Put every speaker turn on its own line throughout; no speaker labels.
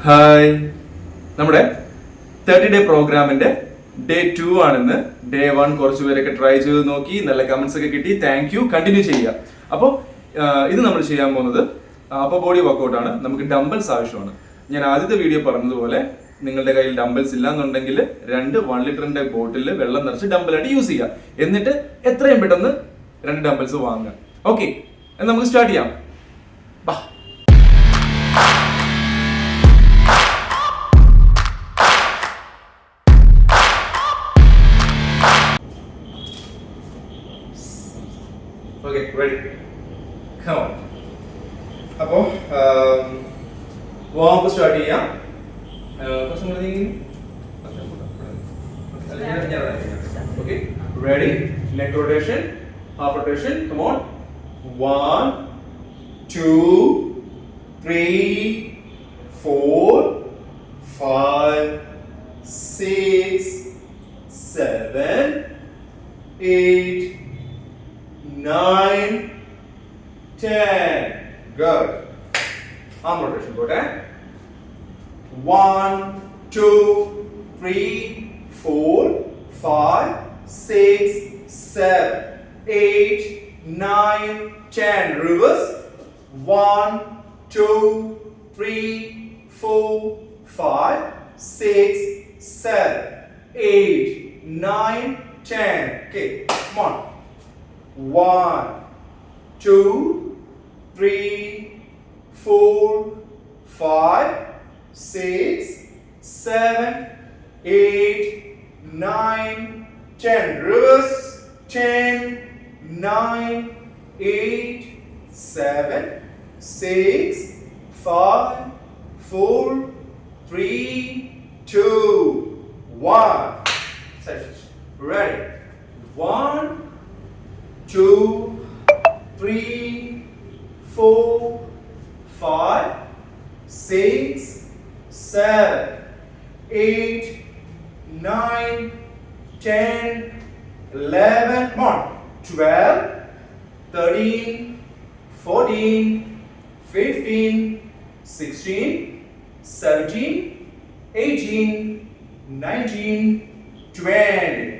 Hi, നമ്മുടെ 30 day പ്രോഗ്രാമിന്റെ day 2 ആണെന്ന്. ഡേ 1 കുറച്ച് പേരൊക്കെ ട്രൈ ചെയ്ത് നോക്കി, നല്ല കമന്റ്സ് ഒക്കെ കിട്ടി. Thank you. കണ്ടിന്യൂ ചെയ്യുക. അപ്പോൾ ഇത് നമ്മൾ ചെയ്യാൻ പോകുന്നത് അപ്പർ ബോഡി വർക്കൗട്ട് ആണ്. നമുക്ക് ഡംബൽസ് ആവശ്യമാണ്. ഞാൻ ആദ്യത്തെ വീഡിയോ പറഞ്ഞതുപോലെ നിങ്ങളുടെ കയ്യിൽ ഡംബൽസ് ഇല്ല എന്നുണ്ടെങ്കിൽ 2 1 ലിറ്ററിന്റെ ബോട്ടിലിൽ വെള്ളം നിറച്ച് ഡംബലായിട്ട് യൂസ് ചെയ്യുക. എന്നിട്ട് എത്രയും പെട്ടെന്ന് 2 ഡംബൽസ് വാങ്ങുക. ഓക്കെ, നമുക്ക് സ്റ്റാർട്ട് ചെയ്യാം. ബാ. Okay, ready? Come on. അപ്പോൾ വാം സ്റ്റാർട്ട് ചെയ്യാം. കുറച്ചും കൂടി okay, ready? Neck rotation, half rotation. Come on. 1 2 3 4 5 6 7 8 9 10. Good. Arm rotation. Good. 1 2 3 4 5 6 7 8 9 10. Reverse. 1 2 3 4 5 6 7 8 9 10. Okay, come on. 1 2 3 4 5 6 7 8 9 10. Reverse. 10 9 8 7 6 5 4 3 2 1. Ready? 1 2 3 4 5 6 7 8 9 10 11. Come on. 12 13 14 15 16 17 18 19 20.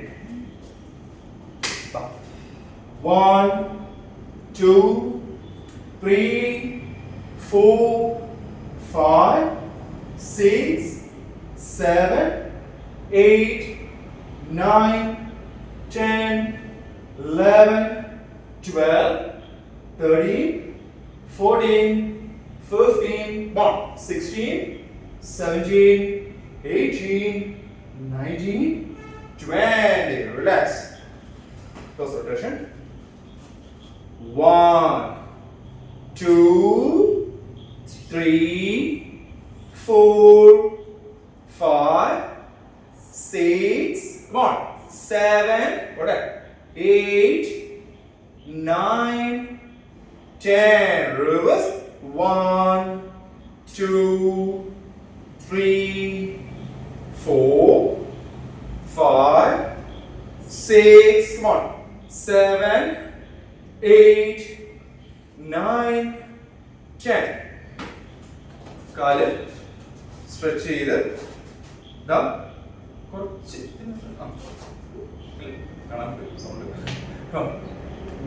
1 2 3 4 5 6 7 8 9 10 11 12 13 14 15 16 17 18 19 20. Relax. Close rotation. 1 2 3 4 5 6. Come on. 7. What? 8 9 10. Reverse. 1 2 3 4 5 6. Come on. 7 8 9 10. കാല് stretch ചെയ്ത് കുറച്ച്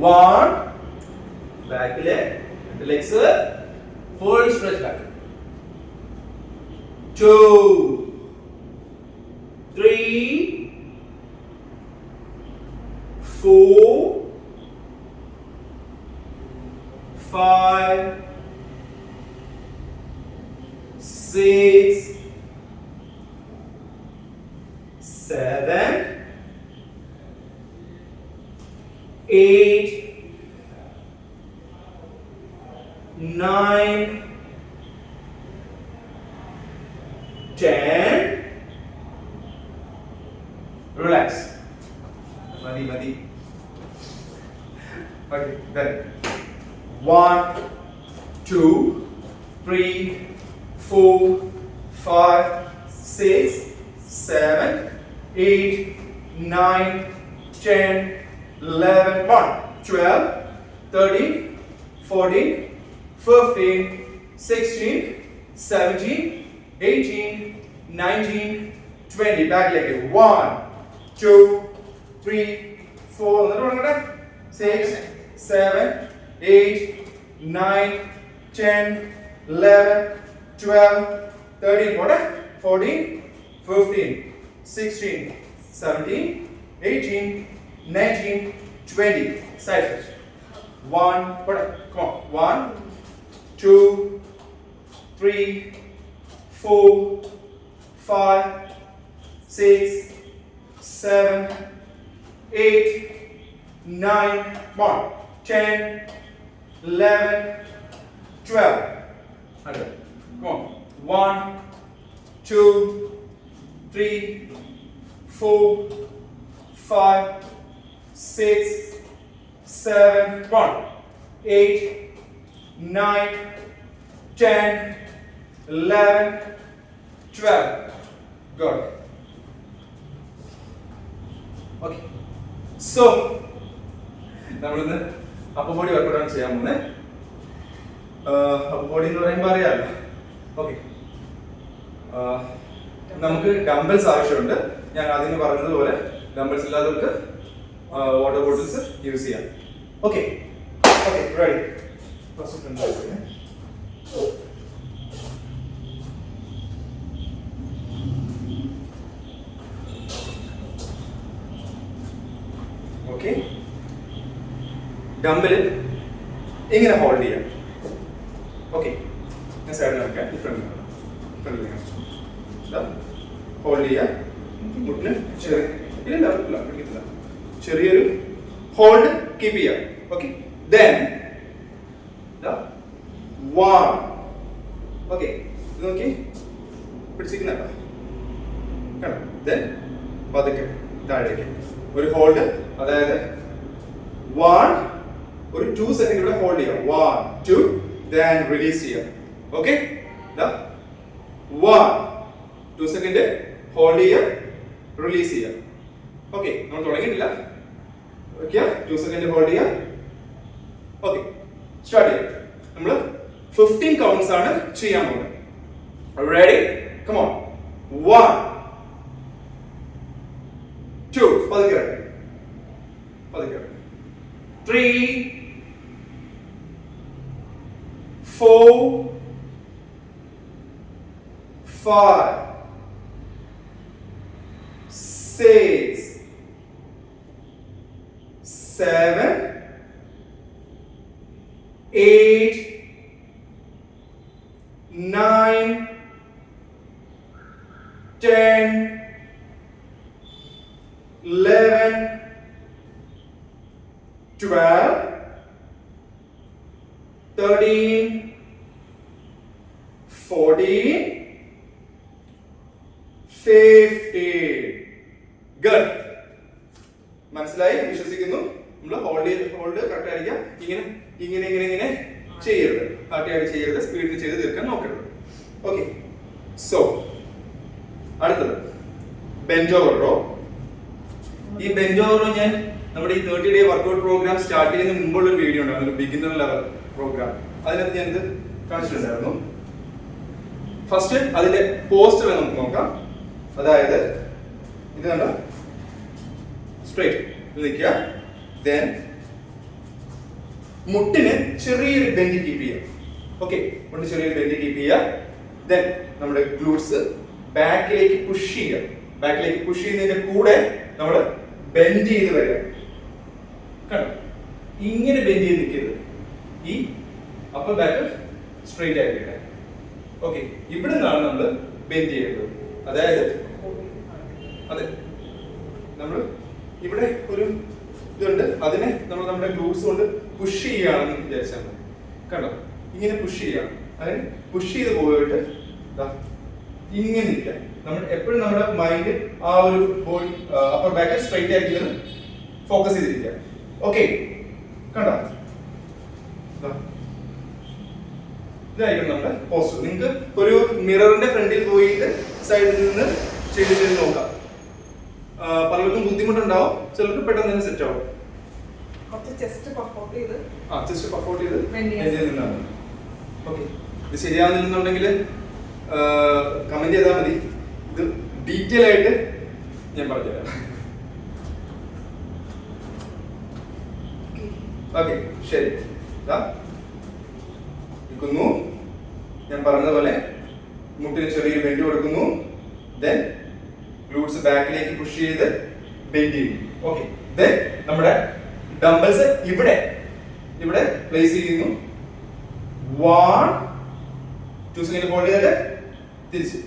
one ബാക്കിലെ legs full stretch back. 2 3 4 5 6 7 8 9 10. Relax. Madi. Okay, then 1 2 3 4 5 6 7 8 9 10 11 12 13 14 15 16 17 18, 19, 20. Back leg. 1, 2, 3, 4. 6, 7, 8, 9, 10, 11, 12, 13. 14, 15, 16, 17, 18, 19, 20. Side stretch. 1, come on. 1, 2, 3, 4, 5, 6, 7, 8, 9, 10, 11, 12. Come on. 1, 2, 3, 4, 5, 6, 7, 8, 9, 10, 11, 12. Good. Okay. So, നമ്മളിന്ന് upper body workout ആണ് ചെയ്യാൻ പോകുന്നത്. upper body എന്ന് പറയുമ്പോൾ അറിയാലോ. ഓക്കെ. നമുക്ക് ഡംബൽസ് ആവശ്യമുണ്ട്. ഞാൻ ആദ്യം പറഞ്ഞതുപോലെ ഡംബൽസ് ഇല്ലാത്തവർക്ക് വാട്ടർ ബോട്ടിൽസ് യൂസ് ചെയ്യാം. Okay okay ready. Okay, dumbbell ഇങ്ങനെ ഹോൾഡ് ചെയ്യാം. ഓക്കെ, ഞാൻ സൈഡിൽ വെക്കാം. ഹോൾഡ് ചെയ്യാം. മുട്ടിന് ചെറിയൊരു ഹോൾഡ് കീപ്പ് ചെയ്യാം. Okay, then one. ഓക്കെ, ഇത് നോക്കി പിടിച്ചിരിക്കുന്ന കണ്ടോ. ദെൻ പതുക്കെ താഴേക്ക് ഒരു ഹോൾഡ്, അതായത് 1, ഒരു 2 സെക്കൻഡ് ഇവിടെ ഹോൾഡ് ചെയ്യാം. 1, 2, ദെൻ റിലീസ് ചെയ്യാം. ഓക്കെ, 1, 2 സെക്കൻഡ് ഹോൾഡ് ചെയ്യാം, റിലീസ് ചെയ്യാം. ഓക്കെ, നമ്മൾ തുടങ്ങിയിട്ടില്ല. ഓക്കെ, 2 സെക്കൻഡ് ഹോൾഡ് ചെയ്യാം. ഓക്കെ, സ്റ്റാർട്ട് ചെയ്യാം. നമ്മൾ 15 കൗണ്ട്സ് ആണ് ചെയ്യാൻ പോകുന്നത്. റെഡി? Come on. 1, 2, പതുക്കെ 3, 4, 5, 6, 7, 8, 9, 10, 11, 12, 13, 14, 15. Good. മനസ്സിലായി വിശ്വസിക്കുന്നു. നമ്മൾ ഹോൾഡ് കറക്റ്റ് ആയിരിക്കാം. ഇങ്ങനെ ചെയ്യരുത്, കറക്റ്റായിട്ട് ചെയ്യരുത്, സ്പീഡിൽ ചെയ്ത് തീർക്കാൻ നോക്കരുത്. ഓക്കെ, സോ അടുത്തത് ബെഞ്ച് ഓവർ റോ. ഈ ബെഞ്ച് ഓവർ റോ ഞാൻ നമ്മുടെ ഈ 30 ഡേ വർക്കൗട്ട് പ്രോഗ്രാം സ്റ്റാർട്ട് ചെയ്യുന്നതിന് മുമ്പുള്ള ഒരു വീഡിയോ ഉണ്ടായിരുന്നു, ബിഗിനർ ലെവൽ പ്രോഗ്രാം. അതിനകത്ത് ഞാൻ ഇത് കാണിച്ചിട്ടുണ്ടായിരുന്നു. ഫസ്റ്റ് അതിന്റെ പോസ്റ്റർ നമുക്ക് നോക്കാം. അതായത് ഇത് കണ്ട സ്ട്രൈറ്റ് നിൽക്കുക. ദെൻ മുട്ടിന് ചെറിയൊരു ബെൻഡ് കീപ്പ് ചെയ്യാം. ഓക്കെ, മുട്ടിന് ചെറിയൊരു ബെൻഡ് കീപ്പ് ചെയ്യുക. ദെൻ നമ്മുടെ ഗ്ലൂട്ട്സ് ബാക്കിലേക്ക് പുഷ് ചെയ്യുക. ബാക്കിലേക്ക് പുഷ് ചെയ്യുന്നതിന്റെ കൂടെ നമ്മൾ ബെൻഡ് ചെയ്ത് വരിക. കണ്ടോ, ഇങ്ങനെ ബെൻഡ് ചെയ്ത് നിൽക്കരുത്. ഈ അപ്പർ ബാക്ക് സ്ട്രെയിറ്റ് ആക്കിയിട്ട്. ഓക്കെ, ഇവിടെ നിന്നാണ് നമ്മൾ ബെൻഡ് ചെയ്യേണ്ടത്. അതായത് അതെ, നമ്മൾ ഇവിടെ ഒരു ഇതുണ്ട്, അതിനെ നമ്മൾ നമ്മുടെ ഗ്ലൂട്ട്സ് കൊണ്ട് പുഷ് ചെയ്യുകയാണെന്ന് വിചാരിച്ചാൽ മതി. കണ്ടോ, ഇങ്ങനെ പുഷ് ചെയ്യണം. അതിന് പുഷ് ചെയ്ത് പോയിട്ട് ഇങ്ങനെ നിൽക്കാം. നമ്മൾ എപ്പോഴും നമ്മുടെ മൈൻഡ് ആ ഒരു ബോഡി അപ്പർ ബാക്ക് സ്ട്രെയിറ്റ് ആക്കിയത് ഫോക്കസ് ചെയ്തിരിക്കുക. ഓക്കെ, കണ്ടോ, ഇതായിരിക്കും നമ്മുടെ പോസ്റ്റർ. നിങ്ങൾക്ക് ഒരു മിററിന്റെ ഫ്രണ്ടിൽ പോയിട്ട് സൈഡിൽ നിന്ന് ചെയ്ത് നോക്കാം. പലർക്കും ബുദ്ധിമുട്ടുണ്ടാവും, ചിലർക്ക് പെട്ടെന്ന് തന്നെ സെറ്റ് ആവും. ചെസ്റ്റ് പർഫോർട്ട് ചെയ്ത് നിന്നാണ്. ഓക്കെ, ഇത് ശരിയാവുന്നില്ലെന്നുണ്ടെങ്കിൽ കമന്റ് ചെയ്താൽ മതി. ഇത് ഡീറ്റെയിൽ ആയിട്ട് ഞാൻ പറഞ്ഞുതരാം. ഓക്കെ, ശരി. നിൽക്കുന്നു. ഞാൻ പറഞ്ഞതുപോലെ മുട്ടിന് ചെറിയൊരു ബെൻഡ് കൊടുക്കുന്നു. ദെൻ ഗ്ലൂട്ട്സ് ബാക്കിലേക്ക് പുഷ് ചെയ്ത് ബെൻഡ് ചെയ്യുന്നു. ഓക്കെ, ദെൻ നമ്മുടെ ഡംബിൾസ് ഇവിടെ പ്ലേസ് ചെയ്യുന്നു. 1 2 സെക്കൻഡ് ഹോൾഡ് ചെയ്തിട്ട് തിരിച്ച്.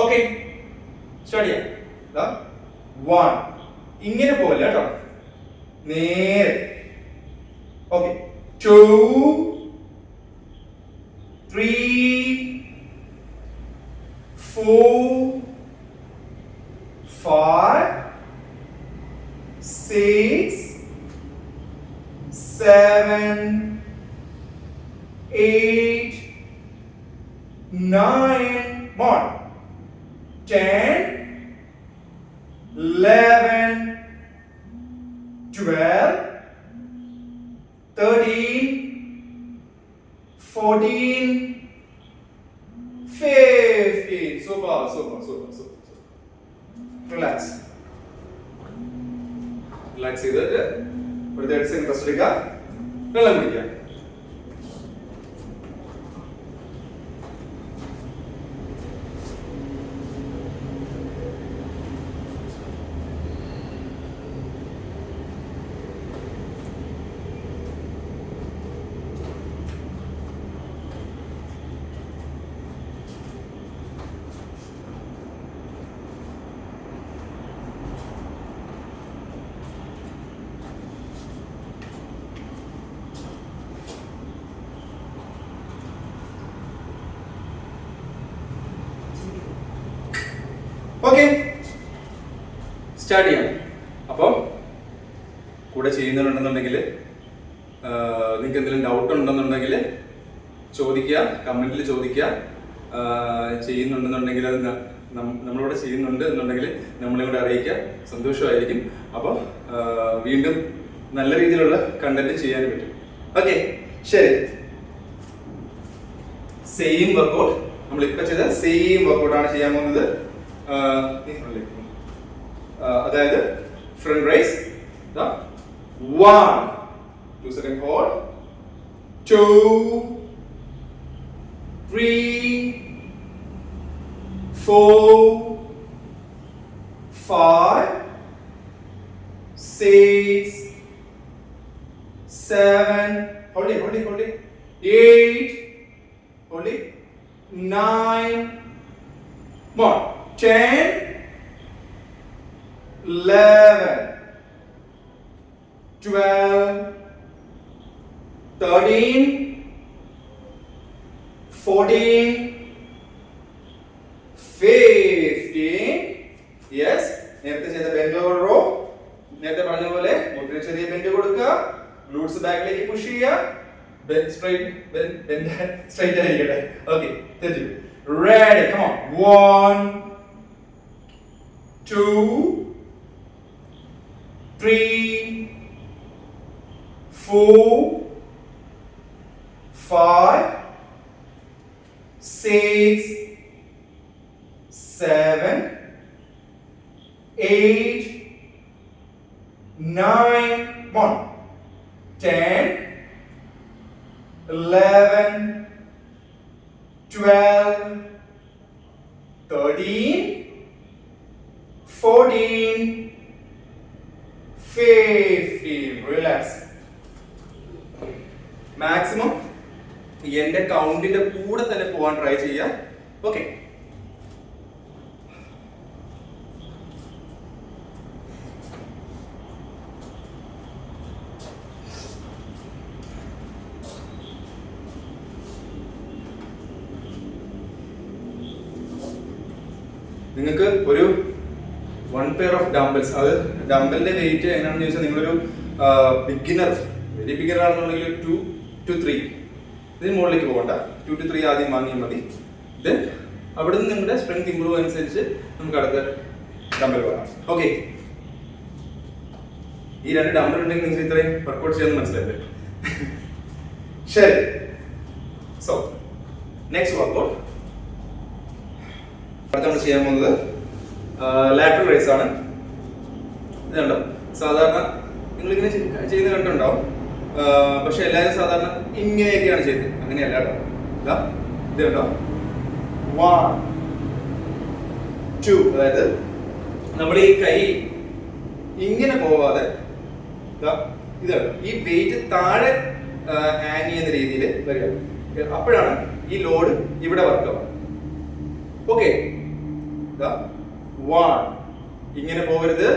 ഓക്കെ, സ്റ്റാർട്ട് ചെയ്യാം. 1 ഇങ്ങനെ പോകല്ല കേട്ടോ, നേരെ. Okay, 2 3 4 5 6 7 8 9 more 10 11 12 13 14 15. Super. Relax ചെയ്തിട്ട് ഒരു 30 സെക്കൻഡ് റെസ്റ്റ് എടുക്കുക. വെള്ളം കുടിക്കുക. ഓക്കെ, സ്റ്റാർട്ട് ചെയ്യാം. അപ്പോൾ കൂടെ ചെയ്യുന്നുണ്ടെന്നുണ്ടെങ്കിൽ നിങ്ങൾക്ക് എന്തെങ്കിലും ഡൗട്ട് ഉണ്ടെന്നുണ്ടെങ്കിൽ ചോദിക്കുക, കമന്റിൽ ചോദിക്കുക. ചെയ്യുന്നുണ്ടെന്നുണ്ടെങ്കിൽ അത് നമ്മളിവിടെ ചെയ്യുന്നുണ്ട് എന്നുണ്ടെങ്കിൽ നമ്മളെ കൂടെ അറിയിക്കുക. സന്തോഷമായിരിക്കും. അപ്പോൾ വീണ്ടും നല്ല രീതിയിലുള്ള കണ്ടന്റ് ചെയ്യാൻ പറ്റും. ഓക്കെ, ശരി. സെയിം വർക്കൗട്ട്, നമ്മളിപ്പോൾ ചെയ്ത സെയിം വർക്കൗട്ടാണ് ചെയ്യാൻ പോകുന്നത്. അതായത് front rice. 1 2 second hold. 2 3 4 5 6 7 hold it 8 hold it 9 more 10 11 12 13 14 15. Yes, നേരത്തെ ചെയ്ത ബെൻഡ് ഓവർ റോ. നേരത്തെ പറഞ്ഞ പോലെ മുട്ടിന് ചെറിയ ബെൻഡ് കൊടുക്കുക. ഗ്ലൂട്ട്സ് ബാക്കിലേക്ക് പുഷ് ചെയ്യുക. ബെൻഡ് സ്ട്രൈറ്റ് ആയിരിക്കട്ടെ. ഓക്കെ, തെറ്റി. Ready, come on. 1 2 3 4 5 6 7 8 9 1 10 11 12 13 14 15. Relax. Maximum എന്റെ കൗണ്ടിന്റെ കൂടെ തന്നെ പോവാൻ ട്രൈ ചെയ്യാം. ഓക്കെ, നിങ്ങൾക്ക് ഒരു 1 പെയർ ഓഫ് ഡംബിൾസ്, അത് ഡംബലിന്റെ വെയിറ്റ് എങ്ങനെയാണെന്ന് ചോദിച്ചാൽ നിങ്ങളൊരു ബിഗിനർ, വെരി ബിഗിനർ ആണെന്നുണ്ടെങ്കിൽ 2 to 3 ഇതിന് മുകളിലേക്ക് പോകണ്ട. 2 to 3 ആദ്യം വാങ്ങിയാൽ മതി. ദെൻ അവിടെ നിന്ന് നിങ്ങളുടെ സ്ട്രെങ്ത് ഇംപ്രൂവ് അനുസരിച്ച് നമുക്ക് അടുത്ത ഡംബൽ വാങ്ങാം. ഓക്കെ, ഈ 2 ഡംബൽ ഉണ്ടെങ്കിൽ നിങ്ങൾക്ക് ഇത്രയും വർക്കൗട്ട് ചെയ്യാൻ മനസ്സിലായില്ലേ? ശരി. സോ നെക്സ്റ്റ് വർക്കൗട്ട് അടുത്ത നമ്മൾ ചെയ്യാൻ പോകുന്നത് ലാറ്ററൽ റൈസ് ആണ്. ഇത് കണ്ടോ, സാധാരണ നിങ്ങളിങ്ങനെ ചെയ്യുന്ന കണ്ടുണ്ടാവും, പക്ഷെ എല്ലാവരും സാധാരണ ഇങ്ങനെയൊക്കെയാണ് ചെയ്യുന്നത്. അങ്ങനെയല്ല കേട്ടോ. ഇത് കണ്ടോ, 1 2, അതായത് നമ്മുടെ ഈ കൈ ഇങ്ങനെ പോവാതെ ഇതാണ് ഈ വെയിറ്റ് താഴെ ഹാങ് ചെയ്യുന്ന രീതിയിൽ വരിക. അപ്പോഴാണ് ഈ ലോഡ് ഇവിടെ വർക്ക് ആവുക. ഓക്കെ, 1, ഇങ്ങനെ പോകരുത്,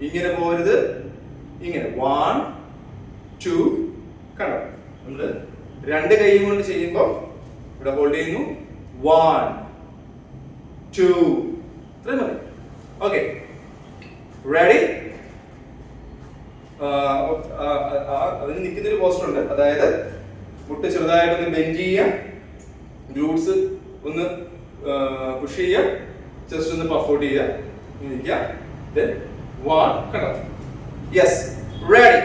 ഇങ്ങനെ പോകരുത്, ഇങ്ങനെ 1 2. കണ്ടോ, നമ്മള് രണ്ട് കൈയും കൊണ്ട് ചെയ്യുമ്പോൾ ഇവിടെ ഹോൾഡ് ചെയ്യുന്നു, 1 2, ഇത്രയും മതി. Okay, ready? അതിന് നിൽക്കുന്ന ഒരു പോസ്റ്റർ ഉണ്ട്, അതായത് മുട്ട് ചെറുതായിട്ടൊന്ന് ബെൻഡ് ചെയ്യുക, ഗ്ലൂട്ട്സ് ഒന്ന് പുഷ് ചെയ്യുക, ജസ്റ്റ് ഒന്ന് പഫ് ഔട്ട് ചെയ്യുക, നിൽക്കുക. Then 1, കണ്ടോ? Yes, ready.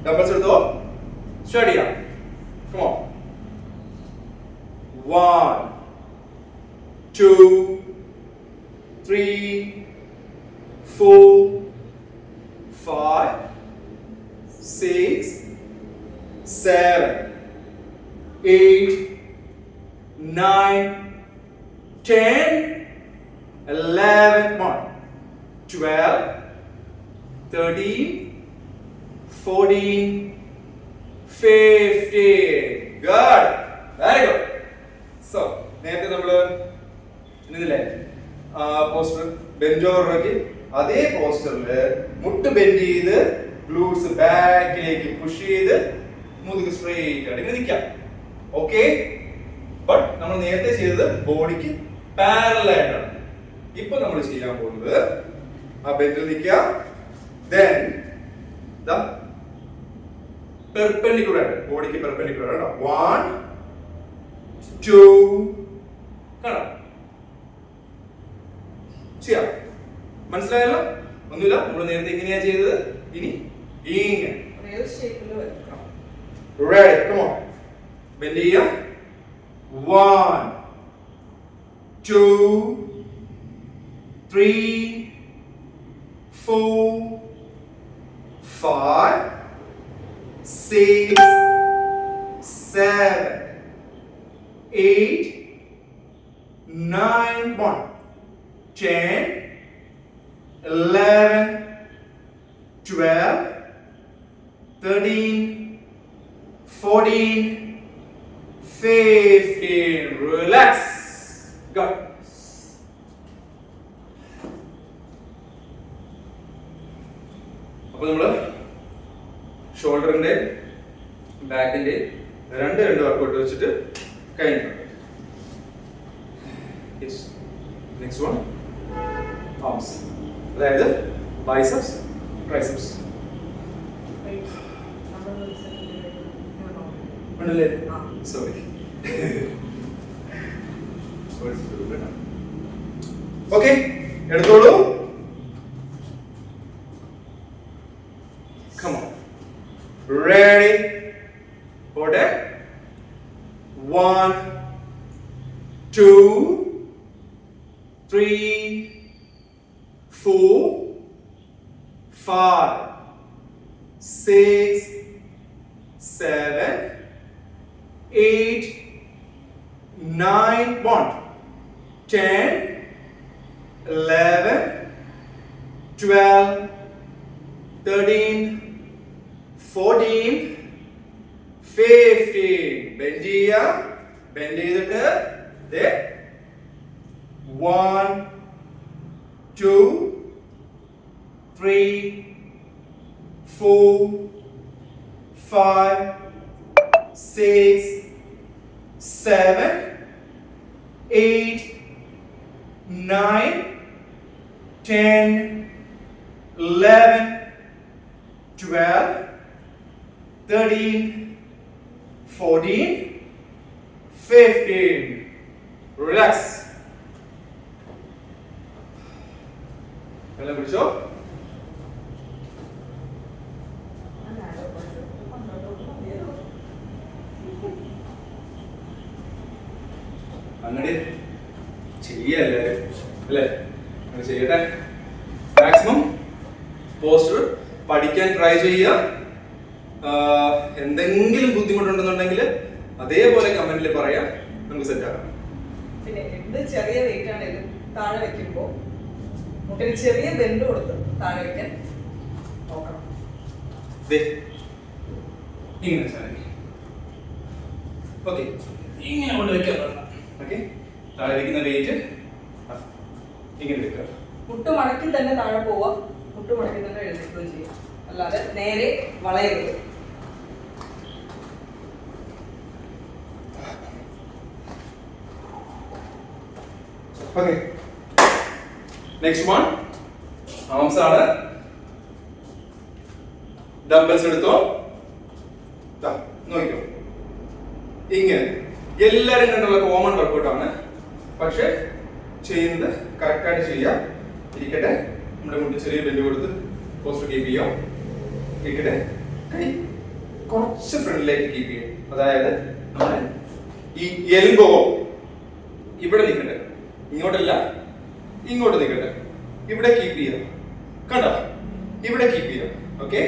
ഡംബൽസ് എടുത്തോ, സ്റ്റാർട്ട് ചെയ്യാം. Come on. 1 2 3 4 5 6 7 8 9 10 11 12 13 14 15. Good. Very good. So, നേരത്തെ നമ്മള് ഇന്നില്ലേ പോസ്റ്റർ ബെഞ്ച് ഓവറാക്കി, അതേ പോസ്റ്ററില് മുട്ട് ബെൻഡ് ചെയ്ത് ഗ്ലൂട്ട്സ് ബാക്കിലേക്ക് പുഷ് ചെയ്ത് മുതുക് സ്ട്രെയിറ്റ് ആയിട്ട് ഇങ്ങനെ നിൽക്കാം. ഓക്കെ, ബട്ട് നമ്മൾ നേരത്തെ ചെയ്തത് ബോഡിക്ക് പാരലൽ ആയിട്ടാണ്. ഇപ്പൊ നമ്മൾ ചെയ്യാൻ പോകുന്നത് ആ ബെഞ്ചിൽ നിൽക്കുക, then പെർപെൻഡിക്കുലർ ആയിട്ട്, ബോഡിക്ക് പെർപെൻഡിക്കുലർ ആണ്. 1 2, കാണാം, ചെയ്യാം. മനസ്സിലായല്ലോ? ഒന്നുമില്ല, നമ്മൾ നേരത്തെ ഇങ്ങനെയാ ചെയ്തത്, ഇനി ഇങ്ങനെ. റെഡി? കം ഓൺ, ബെൻഡ് ചെയ്യാം. 1 2 3 4 5 6 7 8 9 10 11 12 13 14 15. Relax. Good. അപ്പോൾ നമ്മള് ഷോൾഡറിന്റെ ബാക്കിന്റെ രണ്ട് വർക്കൗട്ട് വെച്ചിട്ട് കഴിഞ്ഞു. നെക്സ്റ്റ് വൺ ആംസ്, അതായത് ബൈസെപ്സ് ട്രൈസെപ്സ്. ഉണ്ടല്ലേ? സോറി. ഓക്കെ, എടുത്തോളൂ. Come on. Ready? Hold it. 1 2 3 4 5 6 7 8 9 10 11 12 13 14 15. Bend ചെയ്യുക, ബെൻഡ് ചെയ്തിട്ട് 1 2 3 4 5 6 7 8 9 10 11 12 13 14 15. Relax. വെള്ളം കുടിച്ചോ. അങ്ങനെ ചെയ്യല്ലേ അല്ലേ? ചെയ്യട്ടെ. മാക്സിമം പോസ്റ്റർ പഠിക്കാൻ ട്രൈ ചെയ്യുക. എന്തെങ്കിലും ബുദ്ധിമുട്ടുണ്ടെന്നുണ്ടെങ്കിൽ അതേപോലെ കമന്റിൽ പറയാം, നമുക്ക് സെറ്റ് ആക്കാം.
പിന്നെ എന്ത് ചെറിയ വെയിറ്റ് ആണെങ്കിലും താഴെ വെക്കുമ്പോ മുട്ടിന് ചെറിയ ബെൻഡ് കൊടുത്ത് താഴെ വെക്കാൻ നോക്കണം.
ഓക്കെ, ഇങ്ങനെ കൊണ്ട് വെക്കാൻ. ഓക്കെ, താഴെ വെക്കുന്ന വെയിറ്റ് ഇങ്ങനെ വെക്കുക.
മുട്ട് മടക്കി തന്നെ താഴെ പോവാം, മുട്ട് മടക്കി തന്നെ എഴുന്നേൽക്കുകയും ചെയ്യാം, അല്ലാതെ നേരെ വളയരുത്.
ഓക്കെ, നെക്സ്റ്റ് വൺ ആംസ് ആണ്. ഡംബൽസ് എടുത്തോ, നോക്കിക്കോ. ഇങ്ങനെ എല്ലാരും കണ്ടുള്ള കോമൺ വർക്കൗട്ട് ആണ്, പക്ഷെ ചെയ്യുന്നത് കറക്റ്റായിട്ട് ചെയ്യാം. ഇരിക്കട്ടെ, നമ്മുടെ മുന്നിൽ ചെറിയ ബെൻഡ് കൊടുത്ത് പോസ്റ്റർ കീപ്പ് ചെയ്യാം. ഇരിക്കട്ടെ, കൈ കുറച്ച് ഫ്രണ്ടിലേക്ക് കീപ്പ് ചെയ്യാം. അതായത് നമ്മുടെ ഈ എൽബോ ഇവിടെ നിൽക്കട്ടെ, ഇങ്ങോട്ടല്ല ഇങ്ങോട്ട് നിൽക്കട്ടെ. ഇവിടെ കീപ്പ് ചെയ്യാം, കണ്ടോ? ഇവിടെ കീപ്പ് ചെയ്യാം. ഓക്കെ,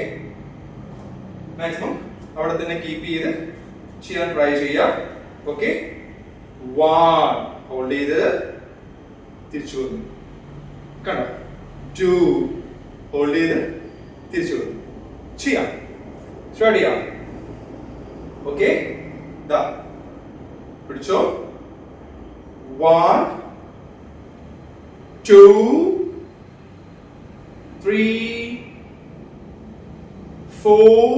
മാക്സിമം അവിടെ തന്നെ കീപ്പ് ചെയ്ത് ചെയ്യാൻ ട്രൈ ചെയ്യാം. ഓക്കെ, 1 ഹോൾഡ് ചെയ്ത് തിരിച്ചു വന്നു, കണ്ടോ? 2 ഹോൾഡ് ചെയ്ത് തിരിച്ചു വന്നു. ചെയ്യാം, സ്റ്റാർട്ട് ചെയ്യാം. ഓക്കെ, ദാ പിടിച്ചോ. 1 2 3 4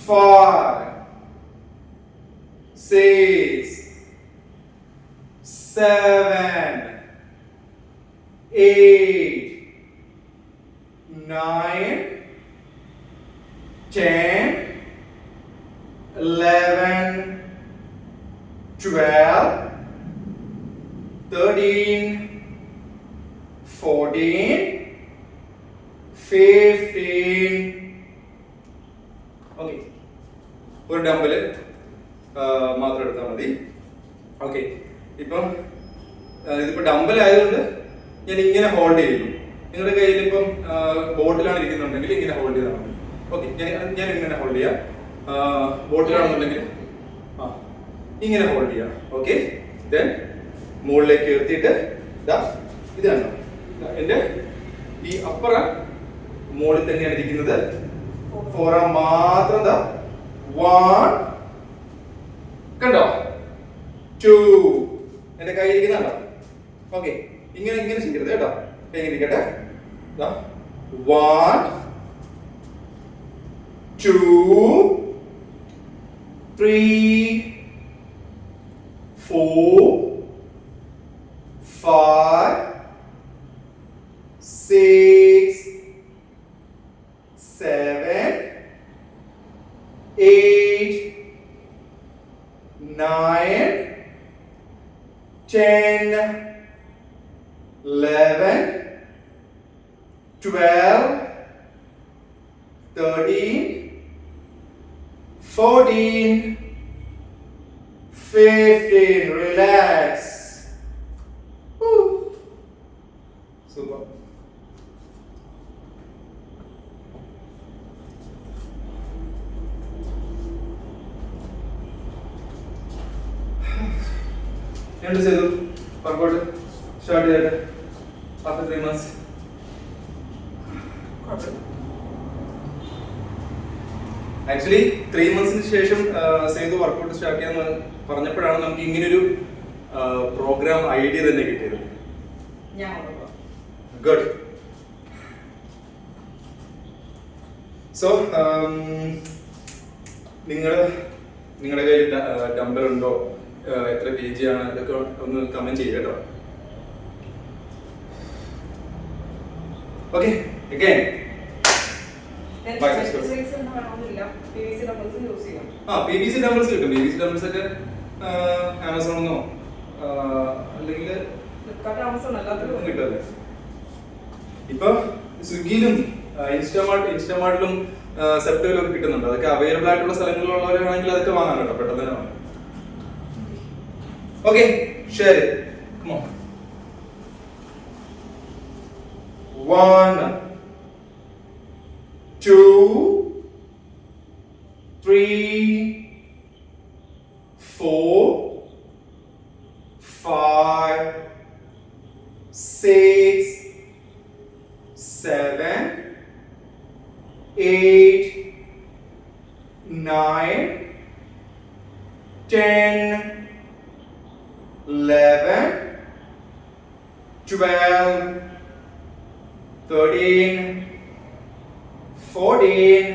5 6 7 8 9 10 11 12 13 14 15. ഓക്കെ, ഒരു ഡംബല് മാത്രം എടുത്താൽ മതി. ഓക്കെ, ഇപ്പം ഇതിപ്പോ ഡംബൽ ആയതുകൊണ്ട് ഞാൻ ഇങ്ങനെ ഹോൾഡ് ചെയ്യുന്നു. നിങ്ങളുടെ കയ്യിൽ ഇപ്പം ബോട്ടിലാണ് ഇരിക്കുന്നുണ്ടെങ്കിൽ ഇങ്ങനെ ഹോൾഡ് ചെയ്താൽ മതി. ഓക്കെ, ഞാൻ ഇങ്ങനെ ഹോൾഡ് ചെയ്യാം. ബോട്ടിലാണെന്നുണ്ടെങ്കിൽ ഇങ്ങനെ ഹോൾഡ് ചെയ്യാം. ഓക്കെ, ദെൻ മുകളിലേക്ക് ഉയർത്തിയിട്ട് ഇത് കണ്ടോ, എന്റെ ഈ അപ്പറ മുകളിൽ തന്നെയാണ് ഇരിക്കുന്നത്. ഫോറാം മാത്രം 1 കണ്ടോ, 2 എന്റെ കയ്യിൽ ഇരിക്കുന്നുണ്ടോ? ഓക്കെ, ഇങ്ങനെ ഇങ്ങനെ ചെയ്യരുത് കേട്ടോ, എങ്ങനെ ഇരിക്കട്ടെ. 1 2 3 4 5 6 7 8 9 10 11 12 13 14 15. Relax. Super. എന്ത് ചെയ്തു? വർക്കൗട്ട് സ്റ്റാർട്ട് ചെയ്യട്ടെ. After 3 months. ആക്ച്വലി 3 monthsന് ശേഷം സേതു വർക്കൗട്ട് സ്റ്റാർട്ട് ചെയ്യാന്ന് പറഞ്ഞപ്പോഴാണ് നമുക്ക് ഇങ്ങനൊരു പ്രോഗ്രാം ഐഡിയ തന്നെ കിട്ടിയത്. ഗുഡ്. സോ നിങ്ങളുടെ കയ്യിൽ ഡംബൽ ഉണ്ടോ, എത്ര kg ആണ്, ഇതൊക്കെ ഒന്ന് കമന്റ് ചെയ്യുക കേട്ടോ. ഓക്കെ, again PVC ഡംബിൾസ് കിട്ടും. PVC ഡംബിൾസ് ഒക്കെ ആമസോണിന്നോ അല്ലെങ്കിൽ കിട്ടുമല്ലേ. ഇപ്പൊ സ്വിഗ്ഗിയിലും ഇൻസ്റ്റാമാർട്ടിലും സെപ്റ്റോയിലും ഒക്കെ കിട്ടുന്നുണ്ട്. അതൊക്കെ അവൈലബിൾ ആയിട്ടുള്ള സ്ഥലങ്ങളിലുള്ളവരാണെങ്കിൽ അതൊക്കെ വാങ്ങാൻ കേട്ടോ, പെട്ടെന്ന് തന്നെ വാങ്ങാം. Okay, Share it. Come on. 1, 2, 3, 4, 5, 6, 7, 8, 9, 10, 11, 12, 13, 14,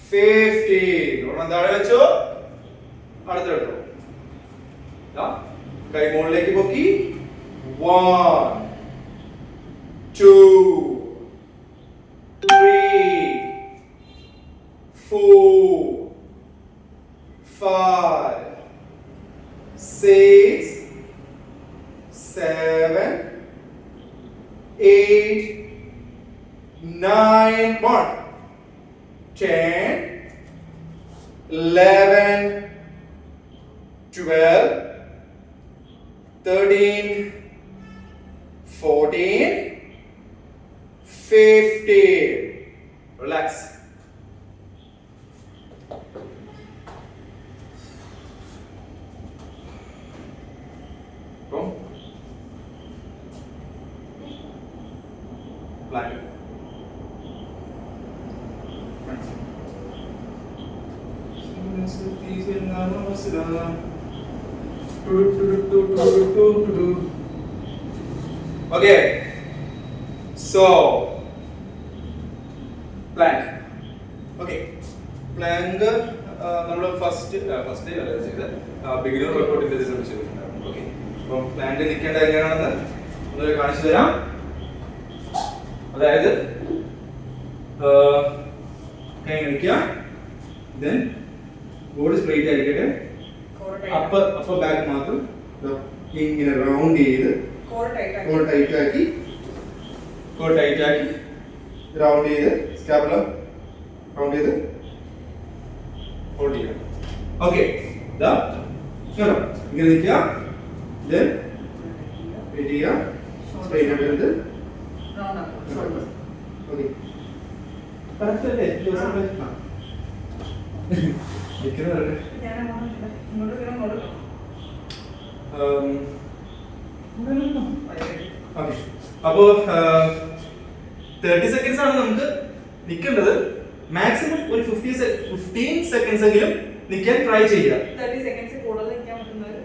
15. ഒരെണ്ണം താഴെ വെച്ചോ, അടുത്തെടുത്തോ. കൈ മുകളിലേക്ക് പൊക്കി. 1, 2, 3, 4, 5, 6, 7, 8, 9, 1, 10, 11, 12, 13, 14, 15. Relax. Go. Plank. Okay, so plank. Okay, plank. നമ്മൾ ഫസ്റ്റ് ഡേ അല്ല ചെയ്തത്, ബിഗിനർ വർക്കൗട്ടിന്റെ ചെയ്തിട്ടുണ്ടായിരുന്നു. ഓക്കെ, അപ്പം പ്ലാങ്ക് നിൽക്കേണ്ട എങ്ങനെയാണെന്ന് ഒന്ന് കാണിച്ചു തരാം. അതായത് കൈ നിൽക്കുക, ദെൻ ബോഡി സ്ട്രെയിറ്റ് ആയിരിക്കട്ടെ, അപ്പർ ബാക്ക് മാത്രം ഇങ്ങനെ റൗണ്ട് ചെയ്ത് കോർ ടൈറ്റ് ആക്കി റൗണ്ട് ചെയ്ത് സ്കാപ്പുല റൗണ്ട് ചെയ്ത് ഹോൾഡ് ചെയ്യാം. ഓക്കെ, ഇങ്ങനെ നിൽക്കുക, ദെൻ വെയിറ്റ് ചെയ്യുക, സ്ട്രെയിറ്റ് ആയിട്ട് എടുത്ത് ഓക്കെ. കറക്റ്റ് അല്ലേ? അപ്പോ 30 സെക്കൻഡ്സ് ആണ് നമുക്ക് നിൽക്കേണ്ടത്. മാക്സിമം ഒരു 15 സെക്കൻഡ്സ് എങ്കിലും നിൽക്കാൻ ട്രൈ ചെയ്യുക.
30 സെക്കൻഡ്സ് കൂടുതൽ നിൽക്കാൻ പറ്റുന്നത്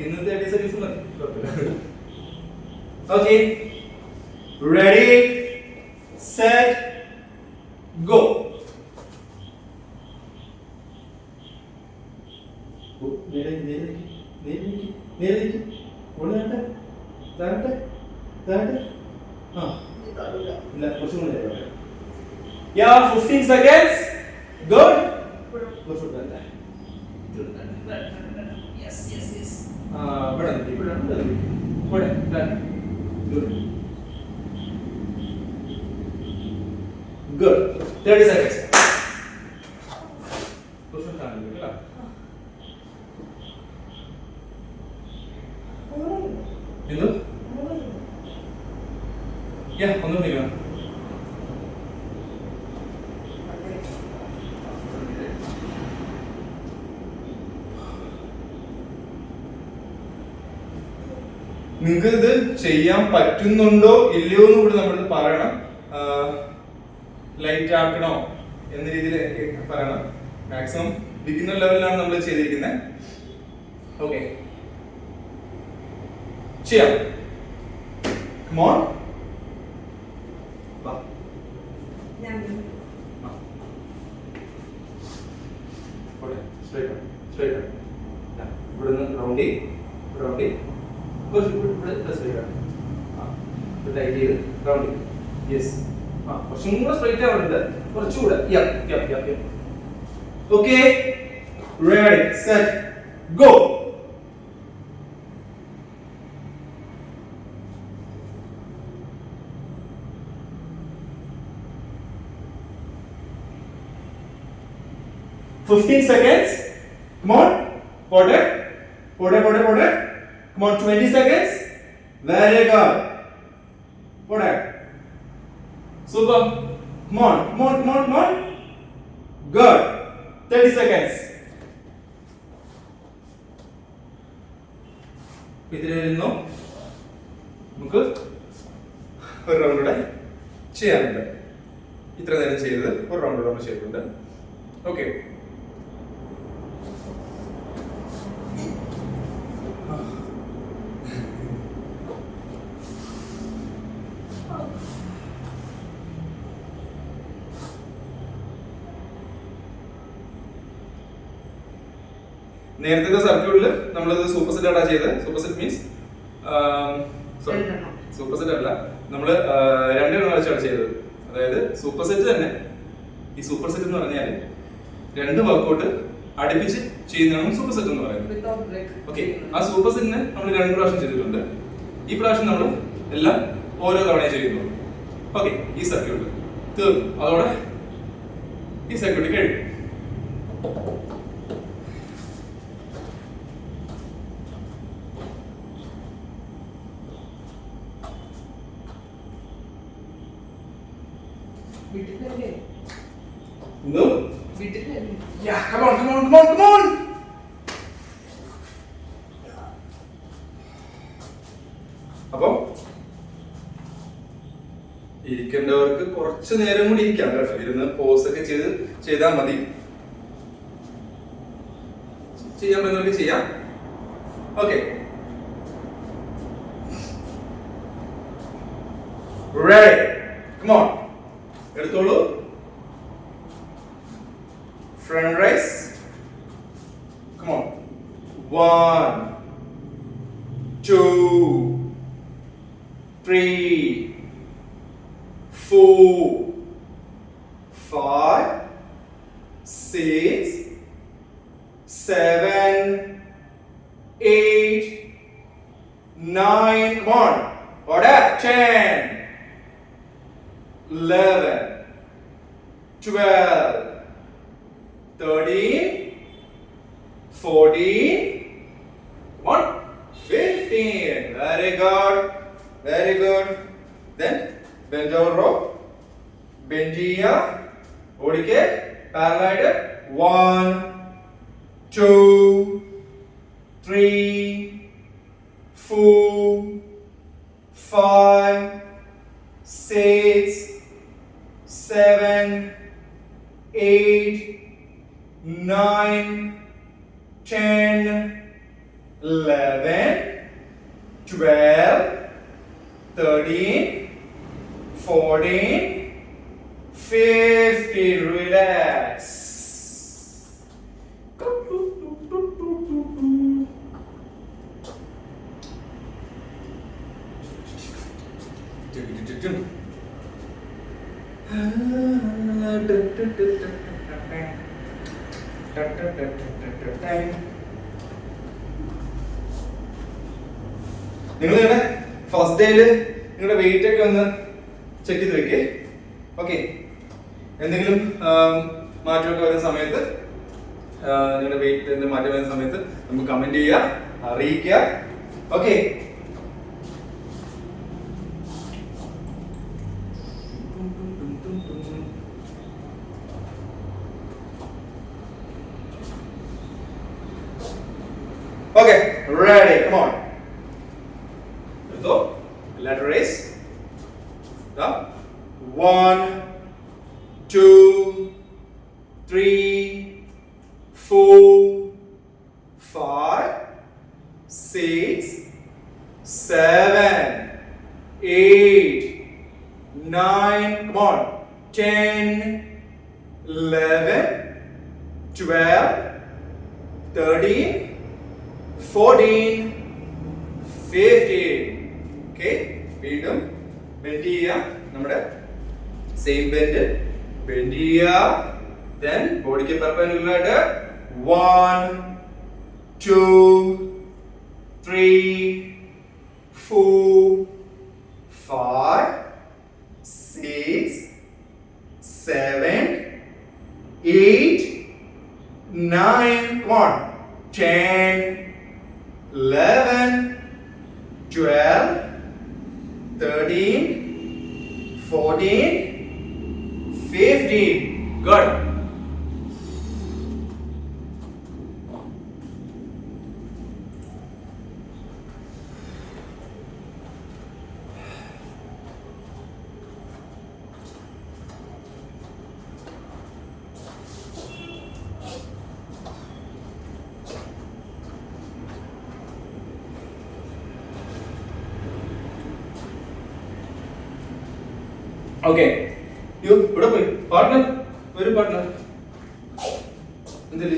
ഇന്ന് 30 സെക്കൻഡ്സ് മതി. Okay, ready, set, go. Yeah, 15 seconds. Good. Yes. Good. 30 seconds. ഒന്നും നിൽക്കണം. നിങ്ങൾക്ക് ഇത് ചെയ്യാൻ പറ്റുന്നുണ്ടോ ഇല്ലയോ എന്ന് കൂടി നമ്മൾ പറയണം. ലൈറ്റ് ആക്കണോ എന്ന രീതിയിൽ പറയണം. മാക്സിമം ബിഗിനർ ലെവലിലാണ് നമ്മൾ ചെയ്തിരിക്കുന്നത്. ഓക്കെ, ചെയ്യാം. Come on. വാ. സ്ട്രൈറ്റ് ഇവിടുന്ന് റൗണ്ടി ടൈറ്റ് ചെയ്ത് റൗണ്ടി. യെസ്, കുറച്ചും കൂടെ സ്ട്രൈറ്റ് ആവുന്നുണ്ട്, കുറച്ചുകൂടെ. Okay, ready, set, go. $15 seconds. Come on, got it? Come on, 20 seconds. Very good. Super. Come on. Good. 30 seconds. ഇതിലിരുന്നു നമുക്ക് ഒരു റൗണ്ട് കൂടെ ചെയ്യാറുണ്ട്. ഇത്ര നേരം ചെയ്തത് ഒരു റൗണ്ട് കൂടെ നമ്മൾ ചെയ്തിട്ടുണ്ട്. ഓക്കെ, നേരത്തെ സർക്യൂട്ടിൽ നമ്മളിത് സൂപ്പർ സെറ്റ് ആയിട്ടാണ് ചെയ്തത്. Super set means super set അല്ല, നമ്മള് രണ്ടെണ്ണം വെച്ചാണ് ചെയ്തത്. അതായത് സൂപ്പർ സെറ്റ് തന്നെ, ഈ സൂപ്പർ സെറ്റ് എന്ന് പറഞ്ഞാൽ രണ്ട് വർക്കൗട്ട് അടുപ്പിച്ച് ചെയ്യുന്നതാണ് സൂപ്പർ സെറ്റ് എന്ന് പറയുന്നത്. ഓക്കെ, ആ സൂപ്പർ സെറ്റിനെ നമ്മൾ 2 പ്രാവശ്യം ചെയ്തിട്ടുണ്ട്. ഈ പ്രാവശ്യം നമ്മൾ എല്ലാം ഓരോ തവണ ചെയ്യുന്നു. ഓക്കെ, ഈ സർക്യൂട്ട് തീർന്നു. അതോടെ ഈ സർക്യൂട്ട് കഴിയും. No? Yeah, come on. അപ്പൊ ഇരിക്കേണ്ടവർക്ക് കുറച്ച് നേരം കൂടി ഇരിക്കാം കേട്ടോ. ഇരുന്ന് പോസ് ഒക്കെ ചെയ്താൽ മതി. ചെയ്യാൻ പറ്റുന്നവർക്ക് ചെയ്യാം. Okay, ready? Come on. എടുത്തോളൂ. Front raise. Come on. 1, 2, 3, 4, 5, 6, 7, 8, 9. Come on. Order. 10, 11, 12, 13, 14, come on, 15. Very good. Then bend over rope, bend here, odike, parallel. 1, 2, 3, 4, 5, 6, 7, 8, 9, 10, 11, 12, 13, 14, 15. Relax. നിങ്ങൾ ഫസ്റ്റ് ഡേയില് നിങ്ങളുടെ വെയിറ്റ് ഒക്കെ ഒന്ന് ചെക്ക് ചെയ്ത് വെക്കേ. ഓക്കെ, എന്തെങ്കിലും മാറ്റമൊക്കെ വരുന്ന സമയത്ത്, നിങ്ങളുടെ വെയിറ്റ് മാറ്റം വരുന്ന സമയത്ത് നമുക്ക് കമന്റ് ചെയ്യുക, അറിയിക്കുക. Okay, okay, ready? Come on. So, ladder raise. 1, 2, 3, 4, 5, 6, 7, 8, 9. Come on. 10, 11, 12, 13, 14, 15. Okay, വീണ്ടും bend ചെയ്യുക. നമ്മുടെ സെയിം bend ചെയ്യുക. Then ബോഡിക്ക് പെർപെൻഡിക്കുലർ ആയിട്ട് 1, 2, 3, 4, 5, 6, 7, 8, 9. Come on. 10, 11, 12, 13, 14, 15. Good. Okay. You, ഇവിടെ പോയി പാർട്ട്ണർ ഒരു പാർട്ട്ണർ എന്തില്ലേ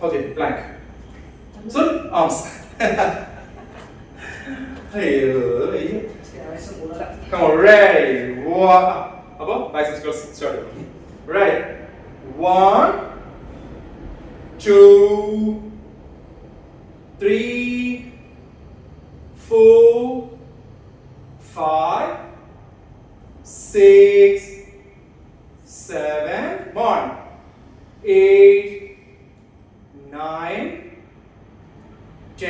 ഓക്കെ പ്ലാങ്ക് സോ ആംസ് അയ്യോ അയ്യോ come on ready one അപ്പോൾ biceps curls start ready 1 2 3 4 5 6 7 1 8 9 10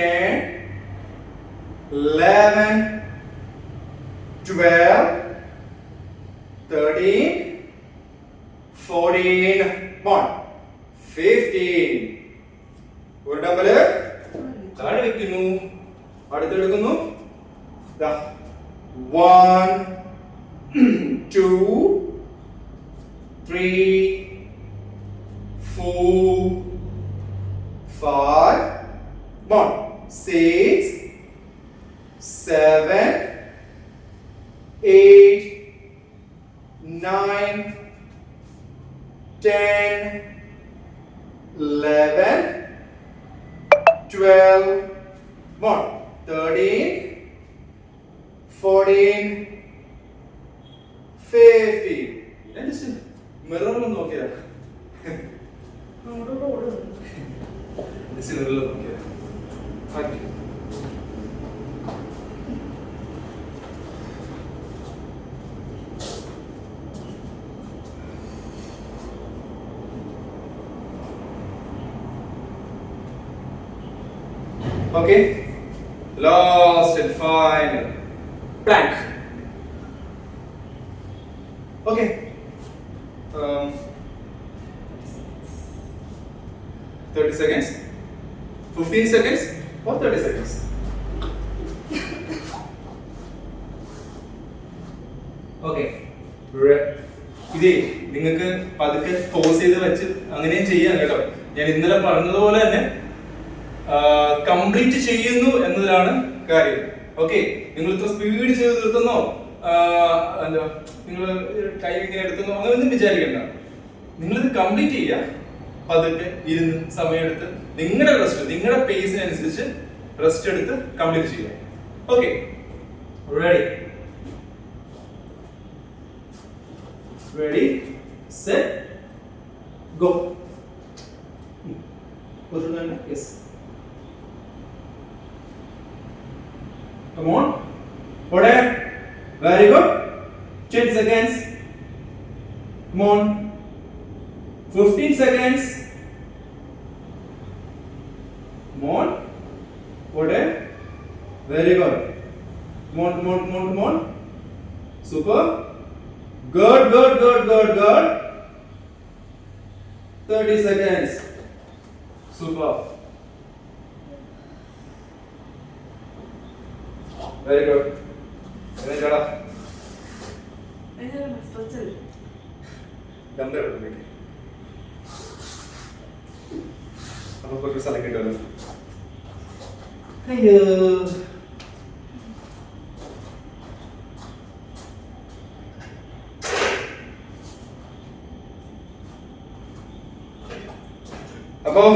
11 12 13 14 1 15 ഒരു ഡബിള് താഴെ വെക്കുന്നു അടുത്തെടുക്കുന്നു 1 2 3 4 5 1 6 7 8 9 10 11 12 1 13 14 15 ഞാൻ ജസ്റ്റ് മിററിൽ നോക്കിയതാ ജസ്റ്റ് മിററിൽ നോക്കിയതാ okay last and final plank okay 30 seconds 15 seconds or 30 seconds okay ഇതേ നിങ്ങൾക്ക് പതുക്കെ പോസ് ചെയ്ത് വെച്ച് അങ്ങനെയും ചെയ്യാം കേട്ടോ ഞാൻ ഇന്നലെ പറഞ്ഞതുപോലെ തന്നെ കംപ്ലീറ്റ് ചെയ്യുന്നു എന്നതിലാണ് കാര്യം ഓക്കെ നിങ്ങൾ ഇത്ര സ്പീഡ് ചെയ്ത് നിർത്തുന്നോ എന്താ നിങ്ങൾ ടൈം ഇങ്ങനെ എടുത്തുന്നോ അങ്ങനെയൊന്നും വിചാരിക്കണ്ട നിങ്ങളിത് കംപ്ലീറ്റ് ചെയ്യുക പതുക്കെ ഇരുന്ന് സമയമെടുത്ത് നിങ്ങളുടെ റെസ്റ്റ് നിങ്ങളുടെ പേസിനനുസരിച്ച് റെസ്റ്റ് എടുത്ത് കംപ്ലീറ്റ് ചെയ്യുക okay ready set go yes Come on. Hold it. Very good. 10 seconds. Come on. 15 seconds. Come on. Hold it. Very good. Come on, come on, come on, come on. Super. Good, good, good, good, good. 30 seconds. Super. Very good. Very good. Dumbbell എടുത്തിട്ട്. അപ്പോൾ കുറച്ച് സ്ഥലം കിട്ടുമല്ലോ. അയ്യോ. അപ്പോൾ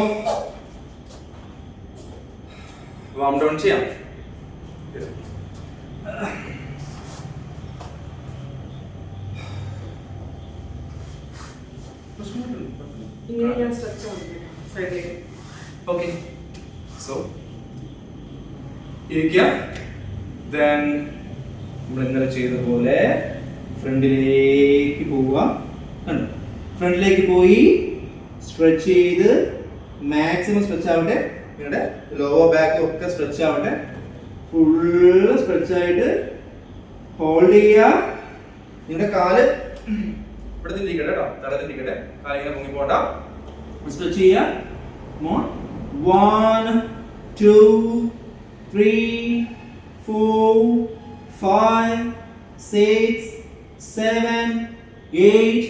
warm down ചെയ്യാം. Okay, so ഇരിക്കുക then നമ്മൾ ഇന്നലെ ചെയ്ത പോലെ ഫ്രണ്ടിലേക്ക് പോവുക ഫ്രണ്ടിലേക്ക് പോയി സ്ട്രെച്ച് ചെയ്ത് മാക്സിമം സ്ട്രെച്ച് ആവട്ടെ. നിങ്ങളുടെ ലോവർ ബാക്ക് ഒക്കെ സ്ട്രെച്ച് ആവട്ടെ. ഫുള്ള് സ്ട്രെച്ച് ആയിട്ട് ഹോൾഡ് ചെയ്യുക. നിങ്ങളുടെ കാല് ഇവിടെ തിരിക്കട്ടെ കേട്ടോ, തടത്തിരിക്കട്ടെ. കാലിങ്ങനെ പൊങ്ങി പോണ്ട. സ്ട്രെച്ച് ചെയ്യുക. 1 2 3 4 5 6 7 8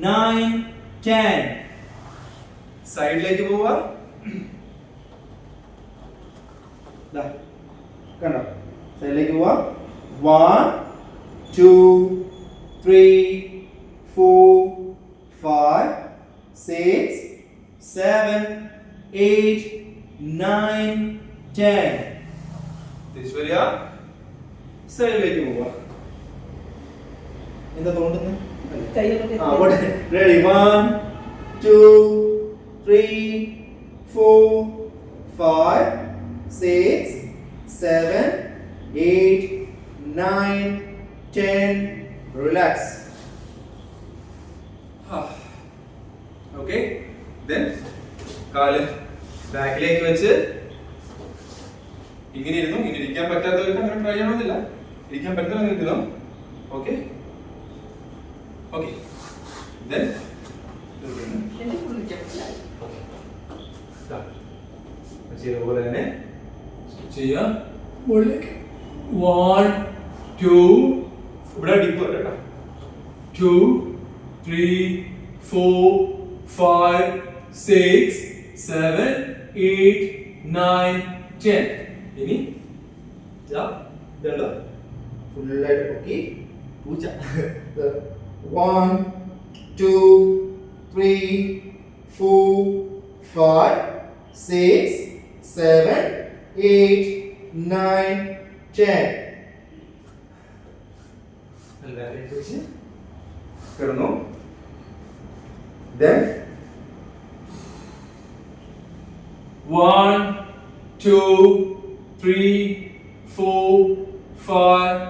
9 10. സൈഡിലേക്ക് പോവുക. കണ്ടോ, സൈഡിലേക്ക് പോവാ. 1 2 3 4 5 6 7 8 9 10. തിരിച്ചു വരിക. സൈഡിലേക്ക് പോവാ. എന്താ തോന്നുന്നത്? റെഡി. 1 2 3 4 5 6 7 8 9 10. റിലാക്സ്. ഓക്കെ. ദെൻ കാല് ബാക്കിലേക്ക് വെച്ച് ഇങ്ങനെ ഇരുന്നു. ഇങ്ങനെ ഇരിക്കാൻ പറ്റാത്തവർക്ക് അങ്ങനെ ട്രൈ ചെയ്യണമെന്നില്ല. ഇരിക്കാൻ പറ്റുന്ന നിൽക്കുന്നു. Okay okay. ദെൻ ചെയ്തപോലെ തന്നെ ചെയ്യാം. 1 2 ഇവിടെ ഡിപ്പ് കേട്ടോ. 2 3 4 5 6 7 8 9 10. ഇനി ഇതുണ്ടോ ഫുള്ളായിട്ട് പൊക്കി പൂച്ച. 1 2 3 4 5 6 7 8 9 10. എല്ലാവരെയും വെച്ച് കിടന്നു. Then 1 2 3 4 5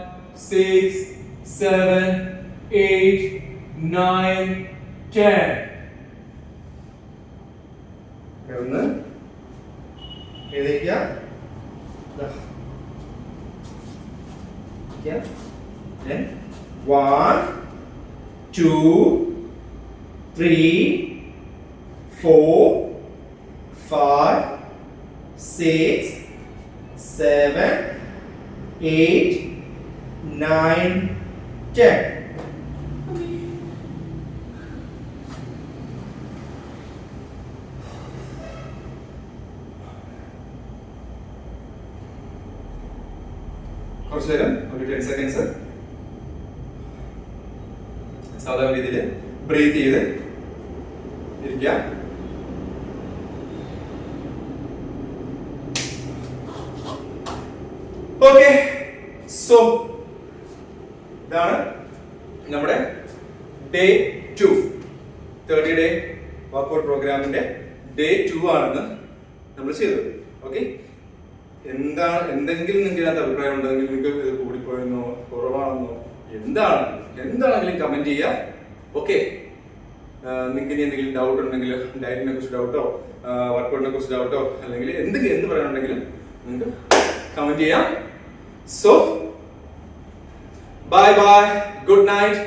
6 7 8 9 10. കിടന്ന് എഴുതിക്കുക. Then 1 2 3 4 5 6 7 8 9 10. കുറച്ച് നേരം ഒരു 10 സെക്കൻഡ്സ് സാധാരണ രീതിയിൽ ബ്രീത്ത് ചെയ്ത് ഇരിക്കുക. ഓക്കെ. സോ ഇതാണ് നമ്മുടെ ഡേ 2 30 ഡേ വർക്കൗട്ട് പ്രോഗ്രാമിന്റെ ഡേ 2 ആണെന്ന് നമ്മൾ ചെയ്തത്. ഓക്കെ. എന്തെങ്കിലും നിങ്ങൾക്ക് ഇതിനകത്ത് അഭിപ്രായം ഉണ്ടെങ്കിൽ നിങ്ങൾക്ക് ഇത് കൂടിപ്പോയെന്നോ കുറവാണെന്നോ എന്താണെങ്കിലും കമന്റ് ചെയ്യുക. ഓക്കെ. നിങ്ങൾക്ക് ഇനി എന്തെങ്കിലും ഡൗട്ട് ഉണ്ടെങ്കിൽ, ഡയറ്റിനെ കുറിച്ച് ഡൗട്ടോ വർക്കൗട്ടിനെ കുറിച്ച് ഡൗട്ടോ അല്ലെങ്കിൽ എന്ത് പറയാനുണ്ടെങ്കിലും നിങ്ങൾക്ക് കമന്റ് ചെയ്യാം. So bye bye, good night.